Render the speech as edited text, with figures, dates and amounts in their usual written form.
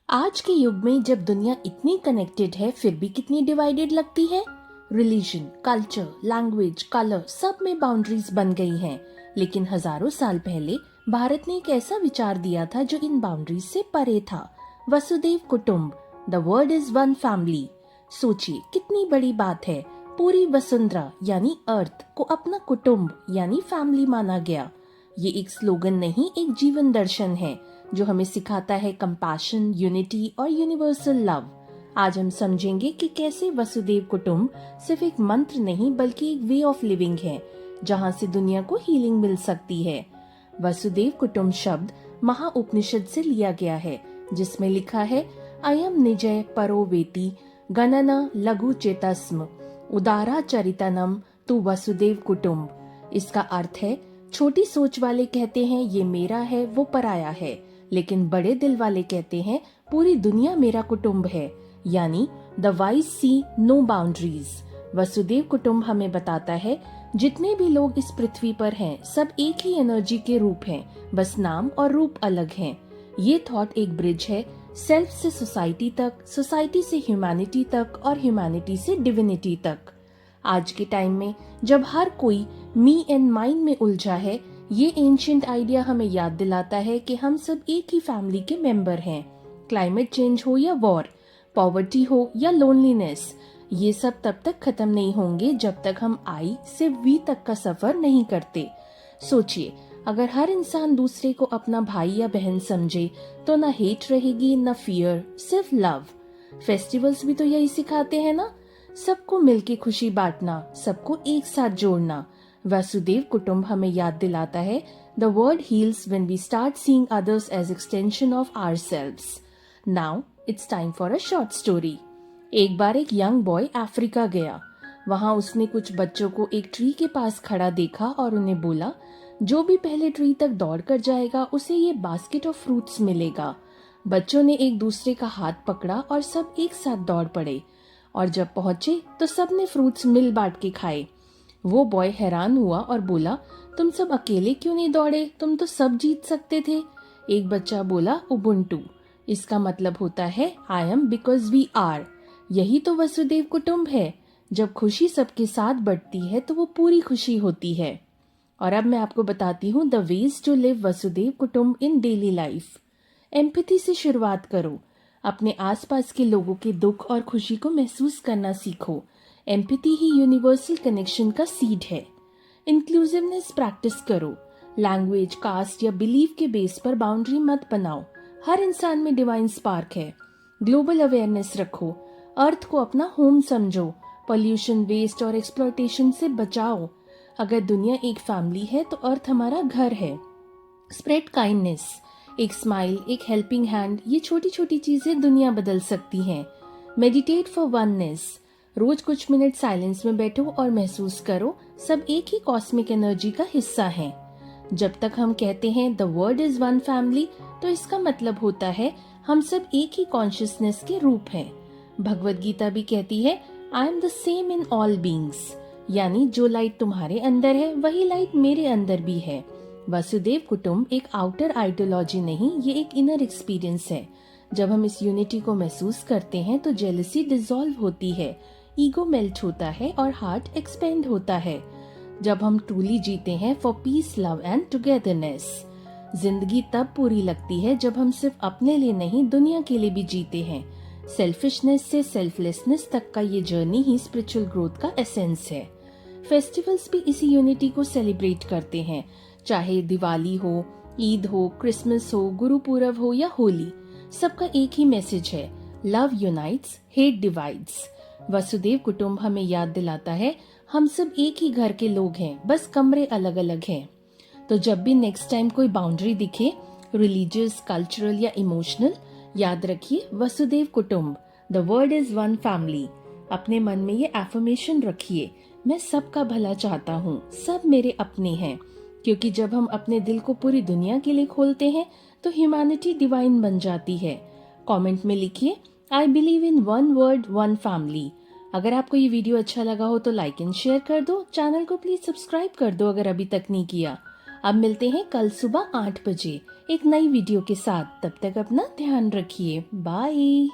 आज के युग में जब दुनिया इतनी कनेक्टेड है फिर भी कितनी डिवाइडेड लगती है। रिलीजन, कल्चर, लैंग्वेज, कलर सब में बाउंड्रीज बन गई हैं। लेकिन हजारों साल पहले भारत ने एक ऐसा विचार दिया था जो इन बाउंड्रीज से परे था। वसुदेव कुटुंब, the world is one family. सोचिए कितनी बड़ी बात है। पूरी वसुंधरा यानी अर्थ को अपना कुटुंब यानी फैमिली माना गया। ये एक स्लोगन नहीं, एक जीवन दर्शन है जो हमें सिखाता है कंपैशन, यूनिटी और यूनिवर्सल लव। आज हम समझेंगे कि कैसे वसुदेव कुटुंब सिर्फ एक मंत्र नहीं बल्कि एक वे ऑफ लिविंग है जहाँ से दुनिया को हीलिंग मिल सकती है। वसुदेव कुटुंब शब्द महाउपनिषद से लिया गया है जिसमें लिखा है अयम निजय परो वेति गणना लघु चेतस्म उदारा चरितनम तु वसुदेव कुटुंब। इसका अर्थ है छोटी सोच वाले कहते हैं ये मेरा है वो पराया है, लेकिन बड़े दिल वाले कहते हैं पूरी दुनिया मेरा कुटुंब है, यानी the wise see no boundaries. वसुदेव कुटुंब हमें बताता है जितने भी लोग इस पृथ्वी पर हैं सब एक ही एनर्जी के रूप हैं, बस नाम और रूप अलग हैं। ये थॉट एक ब्रिज है सेल्फ से सोसाइटी तक, सोसाइटी से ह्यूमैनिटी तक और ह्यूमैनिटी से डिविनिटी तक। आज के टाइम में जब हर कोई मी एंड माइंड में उलझा है, ये एंशिएंट आइडिया हमें याद दिलाता है कि हम सब एक ही फैमिली के मेंबर हैं। क्लाइमेट चेंज हो या वॉर, पॉवर्टी हो या लोनलीनेस, ये सब तब तक खत्म नहीं होंगे जब तक हम आई से वी तक का सफर नहीं करते। सोचिए, अगर हर इंसान दूसरे को अपना भाई या बहन समझे तो ना हेट रहेगी ना फियर, सिर्फ लव। फेस्टिवल्स भी तो यही सिखाते हैं ना, सबको मिलके खुशी बांटना, सबको एक साथ जोड़ना। वसुदेव कुटुंब हमें याद दिलाता है the world heals when we start seeing others as extension of ourselves. Now it's time for a short story. एक बार एक यंग बॉय अफ्रीका गया। वहां उसने कुछ बच्चों को एक ट्री के पास खड़ा देखा और उन्हें बोला जो भी पहले ट्री तक दौड़ कर जाएगा उसे ये बास्केट ऑफ फ्रूट्स मिलेगा। बच्चों ने एक दूसरे का हाथ पकड़ा और सब एक साथ दौड़ पड़े, और जब पहुंचे तो सबने फ्रूट्स मिल बांट के खाए। वो बॉय हैरान हुआ और बोला तुम सब अकेले क्यों नहीं दौड़े, तुम तो सब जीत सकते थे। एक बच्चा बोला उबुंटू, इसका मतलब होता है I am because we are. यही तो वसुदेव कुटुंब है। जब खुशी सबके साथ बढ़ती है तो वो पूरी खुशी होती है। और अब मैं आपको बताती हूँ द वेज टू लिव वसुदेव कुटुंब इन डेली लाइफ। एम्पैथी से शुरुआत करो। अपने आसपास के लोगों के दुख और खुशी को महसूस करना सीखो। एम्पैथी ही यूनिवर्सल कनेक्शन का सीड है। इंक्लूसिवनेस प्रैक्टिस करो। लैंग्वेज, कास्ट या बिलीफ के बेस पर बाउंड्री मत बनाओ। हर इंसान में डिवाइन स्पार्क है। ग्लोबल अवेयरनेस रखो। अर्थ को अपना होम समझो। पॉल्यूशन, वेस्ट और एक्सप्लॉयटेशन से बचाओ। अगर दुनिया एक फैमिली है तो अर्थ हमारा घर है। स्प्रेड काइंडनेस, एक स्माइल, एक हेल्पिंग हैंड, ये छोटी छोटी चीजें दुनिया बदल सकती हैं। मेडिटेट फॉर वननेस, रोज कुछ मिनट साइलेंस में बैठो और महसूस करो सब एक ही कॉस्मिक एनर्जी का हिस्सा हैं। जब तक हम कहते हैं the world is one family तो इसका मतलब होता है हम सब एक ही कॉन्शियसनेस के रूप हैं। भगवत गीता भी कहती है I am the same in all beings, यानी जो लाइट तुम्हारे अंदर है वही लाइट मेरे अंदर भी है। वसुदेव कुटुंब एक आउटर आइडियोलॉजी नहीं, ये एक इनर एक्सपीरियंस है। जब हम इस यूनिटी को महसूस करते हैं तो जेलसी डिसॉल्व होती है, ईगो मेल्ट होता है और हार्ट एक्सपेंड होता है। जब हम ट्रूली जीते हैं for piece, love and togetherness. जिंदगी तब पूरी लगती है जब हम सिर्फ अपने लिए नहीं दुनिया के लिए भी जीते हैं। सेल्फिशनेस से सेल्फलेसनेस तक का ये जर्नी ही स्पिरिचुअल ग्रोथ का एसेंस है। फेस्टिवल्स भी इसी यूनिटी को सेलिब्रेट करते हैं, चाहे दिवाली हो, ईद हो, क्रिसमस हो, गुरु पूरब हो या होली, सबका एक ही मैसेज है love unites, hate divides. Vasudev कुटुंब हमें याद दिलाता है हम सब एक ही घर के लोग हैं, बस कमरे अलग अलग हैं। तो जब भी नेक्स्ट टाइम कोई बाउंड्री दिखे, रिलीजियस, कल्चरल या इमोशनल, याद रखिए वसुदेव कुटुंब, the world is one family. अपने मन में ये एफर्मेशन रखिए, मैं सबका भला चाहता हूँ, सब मेरे अपने हैं। क्योंकि जब हम अपने दिल को पूरी दुनिया के लिए खोलते हैं तो ह्यूमैनिटी डिवाइन बन जाती है। कमेंट में लिखिए I believe in one word one family. अगर आपको ये वीडियो अच्छा लगा हो तो लाइक एंड शेयर कर दो। चैनल को प्लीज सब्सक्राइब कर दो अगर अभी तक नहीं किया। अब मिलते हैं कल सुबह 8 बजे एक नई वीडियो के साथ। तब तक अपना ध्यान रखिए। बाय।